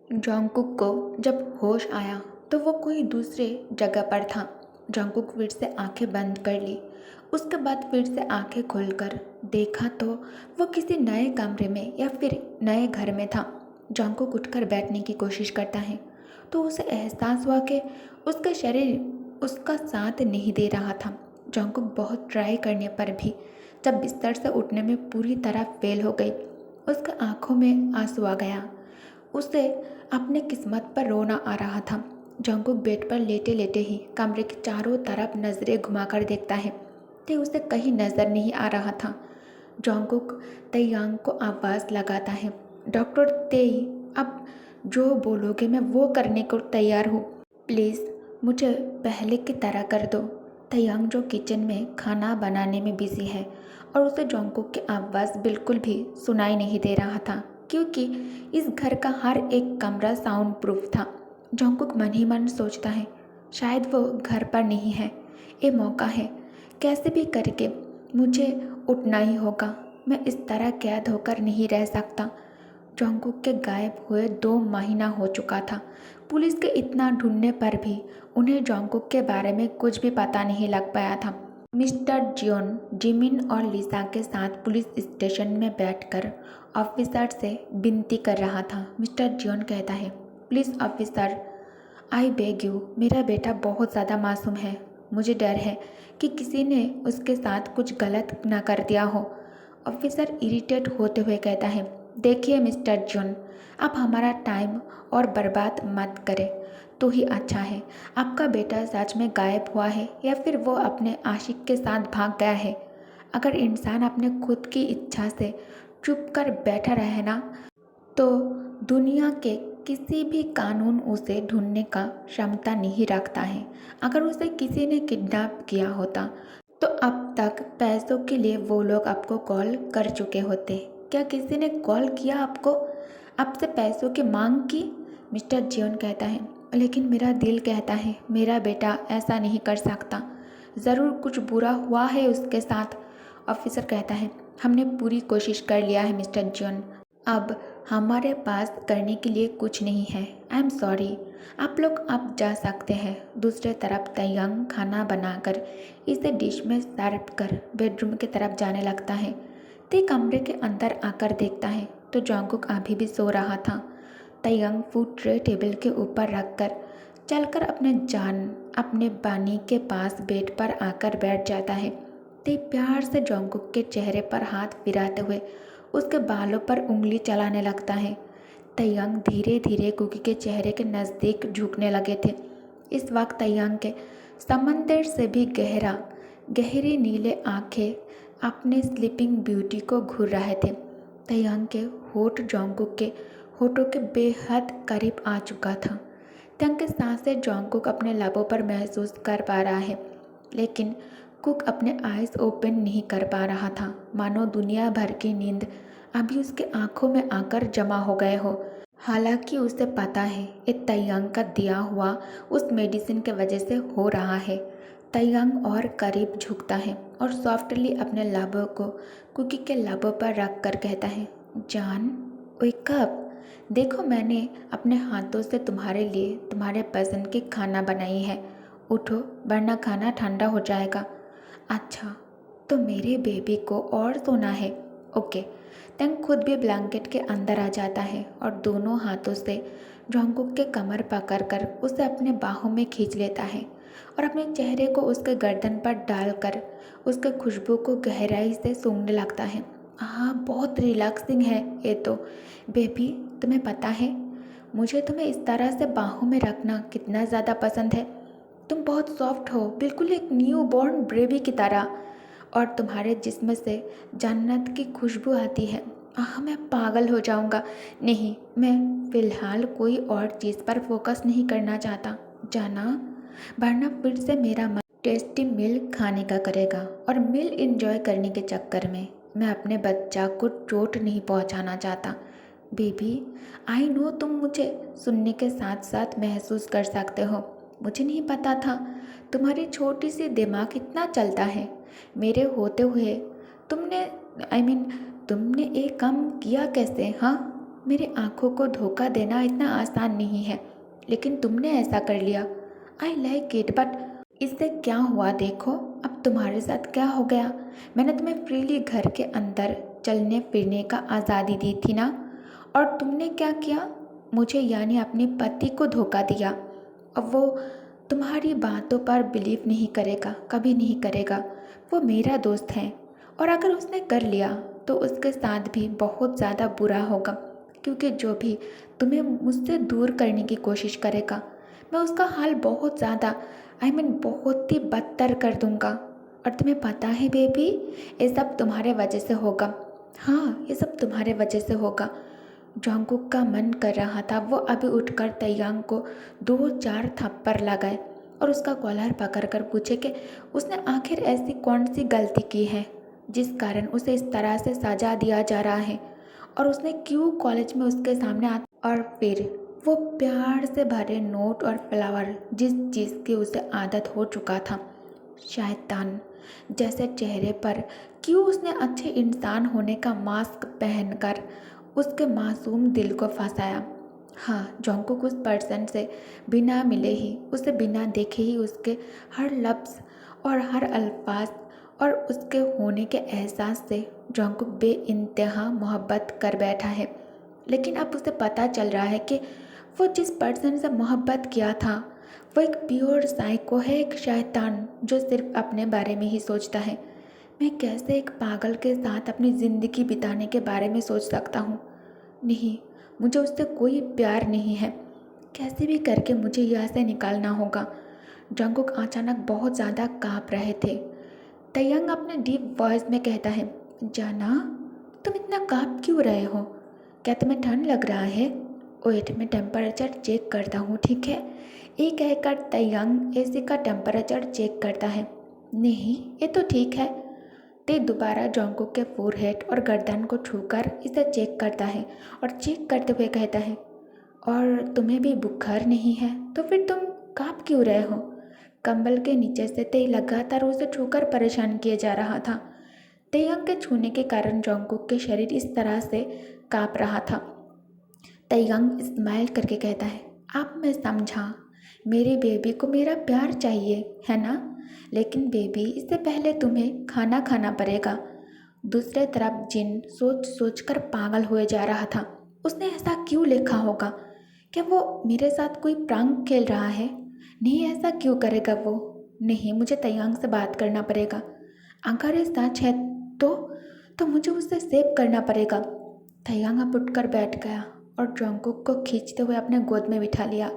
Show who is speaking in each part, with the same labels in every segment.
Speaker 1: Jungkook को जब होश आया तो वो कोई दूसरे जगह पर था। जोंगकुक फिर से आंखें बंद कर ली। उसके बाद फिर से आंखें खोलकर देखा तो वो किसी नए कमरे में या फिर नए घर में था। जोंगकुक उठकर बैठने की कोशिश करता है तो उसे एहसास हुआ कि उसका शरीर उसका साथ नहीं दे रहा था। जोंगकुक बहुत ट्राई करने पर भी जब बिस्तर से उठने में पूरी तरह फेल हो गई। उसके आंखों में आंसू आ गया। उसे अपने किस्मत पर रोना आ रहा था। जोंगकुक बेड पर लेटे लेटे ही कमरे के चारों तरफ नजरें घुमाकर देखता है कि उसे कहीं नजर नहीं आ रहा था। जोंगकुक तैयांग को आवाज़ लगाता है, डॉक्टर तेई, अब जो बोलोगे मैं वो करने को तैयार हूँ। प्लीज़ मुझे पहले की तरह कर दो। तैयांग जो किचन में खाना बनाने में बिजी है और उसे जोंगकुक की आवाज़ बिल्कुल भी सुनाई नहीं दे रहा था क्योंकि इस घर का हर एक कमरा साउंड प्रूफ था। जोंगकुक मन ही मन सोचता है शायद वो घर पर नहीं है। ये मौका है, कैसे भी करके मुझे उठना ही होगा। मैं इस तरह कैद होकर नहीं रह सकता। जोंगकुक के गायब हुए 2 महीना हो चुका था। पुलिस के इतना ढूंढने पर भी उन्हें जोंगकुक के बारे में कुछ भी पता नहीं लग पाया था। मिस्टर जियोन जिमिन और लिसा के साथ पुलिस स्टेशन में बैठकर ऑफिसर से विनती कर रहा था। मिस्टर जियोन कहता है, please officer, I beg you, मेरा बेटा बहुत ज़्यादा मासूम है। मुझे डर है कि किसी ने उसके साथ कुछ गलत ना कर दिया हो। ऑफिसर इरिटेट होते हुए कहता है, देखिए मिस्टर जॉन, आप हमारा टाइम और बर्बाद मत करें तो ही अच्छा है। आपका बेटा सच में गायब हुआ है या फिर वो अपने आशिक के साथ भाग गया है? अगर इंसान अपने खुद की इच्छा से चुप कर बैठा रहे ना तो दुनिया के किसी भी कानून उसे ढूंढने का क्षमता नहीं रखता है। अगर उसे किसी ने किडनैप किया होता तो अब तक पैसों के लिए वो लोग आपको कॉल कर चुके होते। क्या किसी ने कॉल किया आपको, आपसे पैसों की मांग की? मिस्टर जियोन कहता है, लेकिन मेरा दिल कहता है मेरा बेटा ऐसा नहीं कर सकता। ज़रूर कुछ बुरा हुआ है उसके साथ। ऑफिसर कहता है, हमने पूरी कोशिश कर लिया है मिस्टर जियोन, अब हमारे पास करने के लिए कुछ नहीं है। आई एम सॉरी, आप लोग अब जा सकते हैं। दूसरे तरफ तैयांग खाना बनाकर इसे डिश में सर्व कर बेडरूम की तरफ जाने लगता है। ते कमरे के अंदर आकर देखता है तो जोंगकुक अभी भी सो रहा था। तैयांग फूड ट्रे टेबल के ऊपर रखकर चलकर अपने बानी के पास बेड पर आकर बैठ जाता है। ते प्यार से जोंगकुक के चेहरे पर हाथ फिराते हुए उसके बालों पर उंगली चलाने लगता है। तैयांग धीरे धीरे कुकी के चेहरे के नज़दीक झुकने लगे थे। इस वक्त तैयांग के समंदर से भी गहरी नीले आंखें अपने स्लीपिंग ब्यूटी को घूर रहे थे। तैयांग के होठ जोंगकुक के होठों के बेहद करीब आ चुका था। तंग के सांसें जोंगकुक अपने लबों पर महसूस कर पा रहा है, लेकिन कुक अपने आइज़ ओपन नहीं कर पा रहा था, मानो दुनिया भर की नींद अभी उसके आंखों में आकर जमा हो गए हो। हालांकि उसे पता है ये तैयांग का दिया हुआ उस मेडिसिन के वजह से हो रहा है। तैयांग और करीब झुकता है और सॉफ्टली अपने लाभों को कुकी के लाभों पर रख कर कहता है, जान, वेक अप। देखो, मैंने अपने हाथों से तुम्हारे लिए तुम्हारे पसंद की खाना बनाई है। उठो वरना खाना ठंडा हो जाएगा। अच्छा, तो मेरे बेबी को और सोना है। ओके। तंग खुद भी ब्लैंकेट के अंदर आ जाता है और दोनों हाथों से जोंगकुक के कमर पकड़कर उसे अपने बाहों में खींच लेता है और अपने चेहरे को उसके गर्दन पर डालकर उसके खुशबू को गहराई से सूंघने लगता है। हाँ, बहुत रिलैक्सिंग है ये तो। बेबी, तुम्हें पता है मुझे तुम्हें इस तरह से बाहों में रखना कितना ज़्यादा पसंद है। तुम बहुत सॉफ्ट हो, बिल्कुल एक न्यू बॉर्न बेबी की तरह, और तुम्हारे जिस्म से जन्नत की खुशबू आती है। आह, मैं पागल हो जाऊंगा। नहीं, मैं फ़िलहाल कोई और चीज़ पर फोकस नहीं करना चाहता, जाना, वरना फिर से मेरा मन टेस्टी मील खाने का करेगा और मील एंजॉय करने के चक्कर में मैं अपने बच्चा को चोट नहीं पहुंचाना चाहता। बेबी, आई नो तुम मुझे सुनने के साथ साथ महसूस कर सकते हो। मुझे नहीं पता था तुम्हारी छोटी सी दिमाग इतना चलता है। मेरे होते हुए तुमने तुमने ये काम किया कैसे? हाँ, मेरी आंखों को धोखा देना इतना आसान नहीं है, लेकिन तुमने ऐसा कर लिया। आई लाइक इट, बट इससे क्या हुआ देखो, अब तुम्हारे साथ क्या हो गया। मैंने तुम्हें फ्रीली घर के अंदर चलने फिरने का आज़ादी दी थी ना, और तुमने क्या किया, मुझे यानी अपने पति को धोखा दिया। अब वो तुम्हारी बातों पर बिलीव नहीं करेगा, कभी नहीं करेगा। वो मेरा दोस्त है, और अगर उसने कर लिया तो उसके साथ भी बहुत ज़्यादा बुरा होगा, क्योंकि जो भी तुम्हें मुझसे दूर करने की कोशिश करेगा, मैं उसका हाल बहुत ज़्यादा बहुत ही बदतर कर दूंगा। और तुम्हें पता है बेबी, ये सब तुम्हारे वजह से होगा। हाँ, ये सब तुम्हारे वजह से होगा। जॉन्गकुक का मन कर रहा था वो अभी उठकर तैयांग को 2-4 थप्पड़ लगाए और उसका कॉलर पकड़कर पूछे कि उसने आखिर ऐसी कौन सी गलती की है जिस कारण उसे इस तरह से सजा दिया जा रहा है, और उसने क्यों कॉलेज में उसके सामने आ, और फिर वो प्यार से भरे नोट और फ्लावर, जिस चीज़ की उसे आदत हो चुका था, शैतान जैसे चेहरे पर क्यों उसने अच्छे इंसान होने का मास्क पहनकर उसके मासूम दिल को फंसाया। हाँ, जॉन्गकुक उस पर्सन से बिना मिले ही, उसे बिना देखे ही उसके हर लफ्ज़ और हर अल्फाज और उसके होने के एहसास से जॉन्गकुक बेइंतहा मोहब्बत कर बैठा है। लेकिन अब उसे पता चल रहा है कि वो जिस पर्सन से मोहब्बत किया था वो एक प्योर साइको है, एक शैतान जो सिर्फ अपने बारे में ही सोचता है। मैं कैसे एक पागल के साथ अपनी ज़िंदगी बिताने के बारे में सोच सकता हूँ। नहीं, मुझे उससे कोई प्यार नहीं है। कैसे भी करके मुझे यहाँ से निकालना होगा। जंगकुक अचानक बहुत ज़्यादा काँप रहे थे। तयंग अपने डीप वॉइस में कहता है, जाना, तुम इतना काँप क्यों रहे हो? क्या तुम्हें ठंड लग रहा है? वेट, मैं टेम्परेचर चेक करता हूँ, ठीक है? ये कहकर तयंग एसी का टेम्परेचर चेक करता है। नहीं, ये तो ठीक है। ते दोबारा जॉन्गकुक के फोरहेड और गर्दन को छूकर इसे चेक करता है और चेक करते हुए कहता है, और तुम्हें भी बुखार नहीं है तो फिर तुम काँप क्यों रहे हो? कंबल के नीचे से ते लगातार उसे छूकर परेशान किए जा रहा था। तेयंग के छूने के कारण जॉन्गकुक के शरीर इस तरह से काँप रहा था। तेयंग स्माइल करके कहता है, अब मैं समझा, मेरी बेबी को मेरा प्यार चाहिए है ना? लेकिन बेबी, इससे पहले तुम्हें खाना खाना पड़ेगा। दूसरे तरफ जिन सोच सोच कर पागल हुए जा रहा था। उसने ऐसा क्यों लिखा होगा? क्या वो मेरे साथ कोई प्रैंक खेल रहा है? नहीं, ऐसा क्यों करेगा वो? नहीं, मुझे तैयांग से बात करना पड़ेगा। अगर ये सच है तो मुझे उसे सेव करना पड़ेगा। तैयांग अब उठकर बैठ गया और जॉन्गकुक को खींचते हुए अपने गोद में बिठा लिया।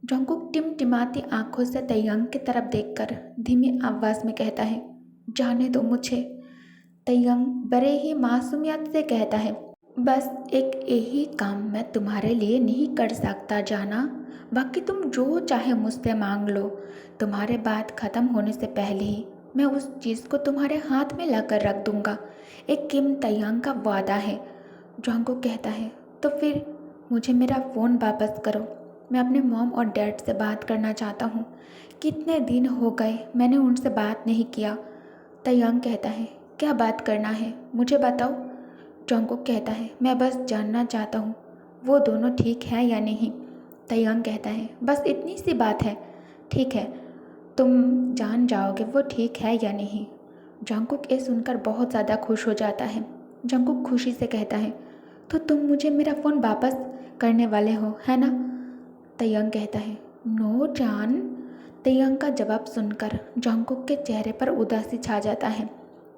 Speaker 1: जॉन्गकुक टिमटिमाती आंखों से तैयांग की तरफ देखकर धीमी आवाज़ में कहता है, जाने दो मुझे। तैयांग बड़े ही मासूमियत से कहता है, बस एक यही काम मैं तुम्हारे लिए नहीं कर सकता जाना, बाकी तुम जो चाहे मुझसे मांग लो। तुम्हारे बात ख़त्म होने से पहले ही मैं उस चीज़ को तुम्हारे हाथ में लाकर रख दूंगा। एक किम तैयांग का वादा है। जॉन्गकुक कहता है, तो फिर मुझे मेरा फ़ोन वापस करो। मैं अपने मॉम और डैड से बात करना चाहता हूँ। कितने दिन हो गए मैंने उनसे बात नहीं किया। तैयांग कहता है, क्या बात करना है, मुझे बताओ। जॉन्गकुक कहता है, मैं बस जानना चाहता हूँ वो दोनों ठीक है या नहीं। तैयांग कहता है, बस इतनी सी बात है। ठीक है, तुम जान जाओगे वो ठीक है या नहीं। जॉन्गकुक ये सुनकर बहुत ज़्यादा खुश हो जाता है। जॉन्गकुक खुशी से कहता है, तो तुम मुझे मेरा फ़ोन वापस करने वाले हो, है ना? तैयांग कहता है, नो जान। तैयांग का जवाब सुनकर जॉन्गकुक के चेहरे पर उदासी छा जाता है।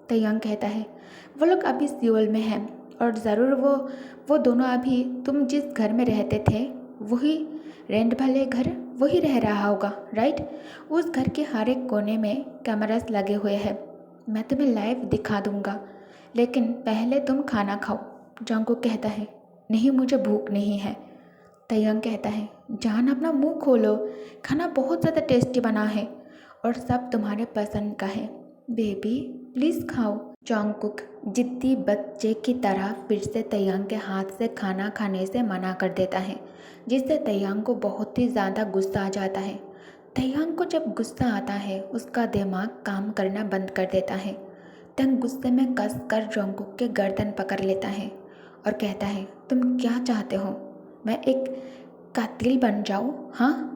Speaker 1: तैयांग कहता है, वो लोग अभी सियोल में हैं और ज़रूर वो दोनों अभी तुम जिस घर में रहते थे वही रेंट वाले घर वही रह रहा होगा, राइट? उस घर के हर एक कोने में कैमरास लगे हुए हैं। मैं तुम्हें लाइव दिखा दूंगा, लेकिन पहले तुम खाना खाओ। जॉन्गकुक कहता है, नहीं, मुझे भूख नहीं है। तैयांग कहता है, जान अपना मुंह खोलो, खाना बहुत ज़्यादा टेस्टी बना है और सब तुम्हारे पसंद का है। बेबी प्लीज़ खाओ। जॉन्गकुक जिद्दी बच्चे की तरह फिर से तैयांग के हाथ से खाना खाने से मना कर देता है, जिससे तैयांग को बहुत ही ज़्यादा गुस्सा आ जाता है। तैयांग को जब गुस्सा आता है उसका दिमाग काम करना बंद कर देता है। तंग गुस्से में कसकर जॉन्गकुक के गर्दन पकड़ लेता है और कहता है, तुम क्या चाहते हो? मैं एक कातिल बन जाऊँ? हाँ,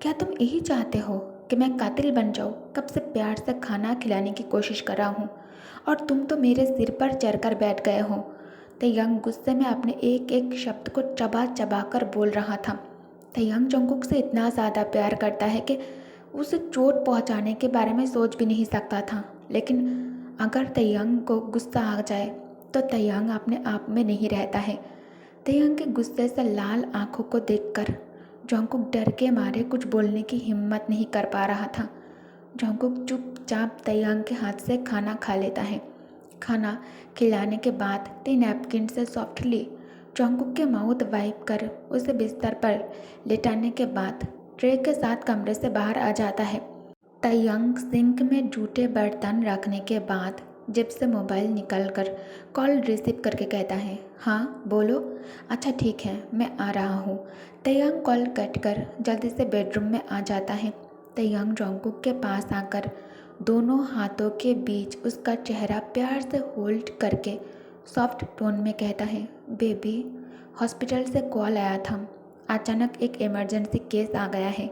Speaker 1: क्या तुम यही चाहते हो कि मैं कातिल बन जाऊँ? कब से प्यार से खाना खिलाने की कोशिश कर रहा हूँ और तुम तो मेरे सिर पर चढ़कर बैठ गए हो। तयंग गुस्से में अपने एक एक शब्द को चबा चबा कर बोल रहा था। तयंग जंगकुक से इतना ज़्यादा प्यार करता है कि उसे चोट पहुंचाने के बारे में सोच भी नहीं सकता था। लेकिन अगर तयंग को गुस्सा आ जाए तो तयंग अपने आप में नहीं रहता है। तयंग के गुस्से से लाल आंखों को देखकर जंगकुक डर के मारे कुछ बोलने की हिम्मत नहीं कर पा रहा था। जंगकुक चुपचाप तयंग के हाथ से खाना खा लेता है। खाना खिलाने के बाद ते नैपकिन से सॉफ्टली जंगकुक के माउथ वाइप कर उसे बिस्तर पर लेटाने के बाद ट्रे के साथ कमरे से बाहर आ जाता है। तयंग सिंक में जूठे बर्तन रखने के बाद जेब से मोबाइल निकालकर कॉल रिसीव करके कहता है, हाँ बोलो। अच्छा ठीक है, मैं आ रहा हूँ। तयंग कॉल कट कर जल्दी से बेडरूम में आ जाता है। तयंग जंगकुक के पास आकर दोनों हाथों के बीच उसका चेहरा प्यार से होल्ड करके सॉफ्ट टोन में कहता है, बेबी, हॉस्पिटल से कॉल आया था। अचानक एक इमरजेंसी केस आ गया है।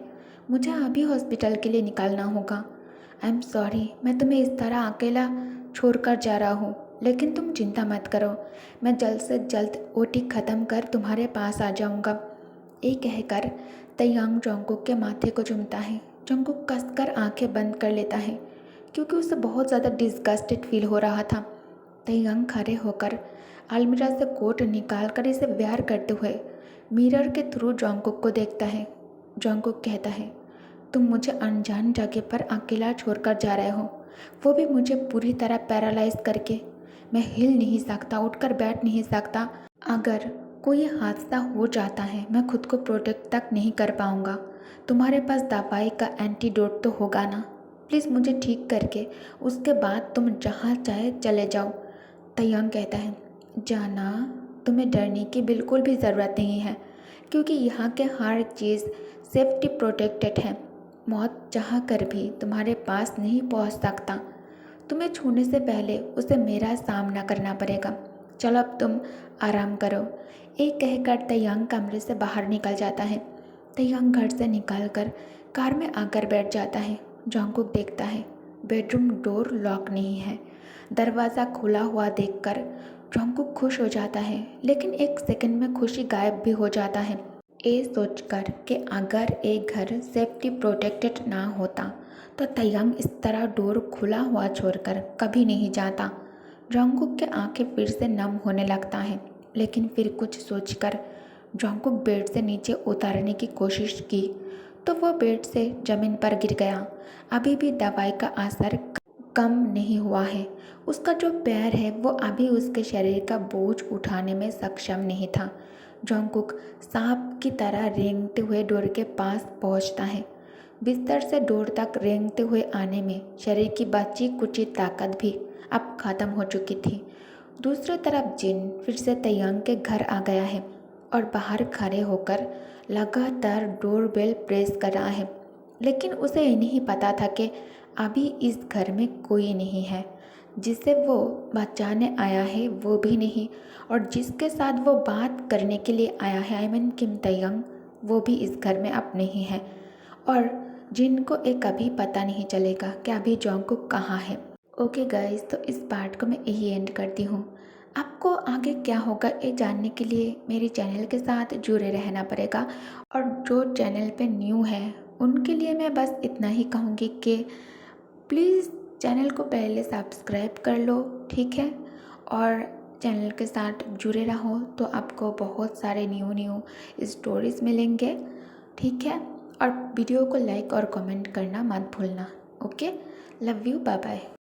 Speaker 1: मुझे अभी हॉस्पिटल के लिए निकलना होगा। आई एम सॉरी, मैं तुम्हें इस तरह अकेला छोड़कर जा रहा हूँ, लेकिन तुम चिंता मत करो, मैं जल्द से जल्द ओटी ख़त्म कर तुम्हारे पास आ जाऊँगा। ये कहकर तयंग जंगकुक के माथे को चूमता है। जंगकुक कसकर आंखें बंद कर लेता है क्योंकि उसे बहुत ज़्यादा डिस्गस्टेड फील हो रहा था। तयंग खड़े होकर अलमीरा से कोट निकाल कर इसे वेयर करते हुए मिरर के थ्रू जंगकुक को देखता है। जंगकुक कहता है, तुम मुझे अनजान जगह पर अकेला छोड़कर जा रहे हो, वो भी मुझे पूरी तरह पैरालाइज करके। मैं हिल नहीं सकता, उठकर बैठ नहीं सकता। अगर कोई हादसा हो जाता है मैं खुद को प्रोटेक्ट तक नहीं कर पाऊँगा। तुम्हारे पास दवाई का एंटीडोट तो होगा ना? प्लीज़ मुझे ठीक करके उसके बाद तुम जहाँ चाहे चले जाओ। तयंग कहता है, जाना, तुम्हें डरने की बिल्कुल भी ज़रूरत नहीं है क्योंकि यहाँ के हर चीज़ सेफ्टी प्रोटेक्टेड है। मौत चाह कर भी तुम्हारे पास नहीं पहुँच सकता। तुम्हें छूने से पहले उसे मेरा सामना करना पड़ेगा। चलो अब तुम आराम करो। एक कहकर तयंग कमरे से बाहर निकल जाता है। तयंग घर से निकलकर कार में आकर बैठ जाता है। जंगकुक देखता है बेडरूम डोर लॉक नहीं है। दरवाज़ा खुला हुआ देखकर जंगकुक खुश हो जाता है, लेकिन एक सेकंड में खुशी गायब भी हो जाता है। ये सोचकर कि अगर एक घर सेफ्टी प्रोटेक्टेड ना होता तो तयंग इस तरह डोर खुला हुआ छोड़कर कभी नहीं जाता। जंगकुक के आंखें फिर से नम होने लगता है, लेकिन फिर कुछ सोचकर जंगकुक बेड से नीचे उतारने की कोशिश की तो वो बेड से ज़मीन पर गिर गया। अभी भी दवाई का असर कम नहीं हुआ है। उसका जो पैर है वो अभी उसके शरीर का बोझ उठाने में सक्षम नहीं था। जंगकुक सांप की तरह रेंगते हुए डोर के पास पहुंचता है। बिस्तर से डोर तक रेंगते हुए आने में शरीर की बची कुची ताकत भी अब खत्म हो चुकी थी। दूसरी तरफ जिन फिर से तयंग के घर आ गया है और बाहर खड़े होकर लगातार डोर बेल प्रेस कर रहा है, लेकिन उसे ये नहीं पता था कि अभी इस घर में कोई नहीं है। जिसे वो बचाने आया है वो भी नहीं, और जिसके साथ वो बात करने के लिए आया है, आई मीन किम तयंग, वो भी इस घर में अब नहीं है। और जिनको एक कभी पता नहीं चलेगा कि अभी जंगकुक कहाँ है। ओके गाइस, तो इस पार्ट को मैं यही एंड करती हूँ। आपको आगे क्या होगा ये जानने के लिए मेरे चैनल के साथ जुड़े रहना पड़ेगा, और जो चैनल पे न्यू है उनके लिए मैं बस इतना ही कहूँगी कि प्लीज़ चैनल को पहले सब्सक्राइब कर लो, ठीक है, और चैनल के साथ जुड़े रहो तो आपको बहुत सारे न्यू स्टोरीज़ मिलेंगे, ठीक है। और वीडियो को लाइक और कमेंट करना मत भूलना। Okay, love you, bye bye.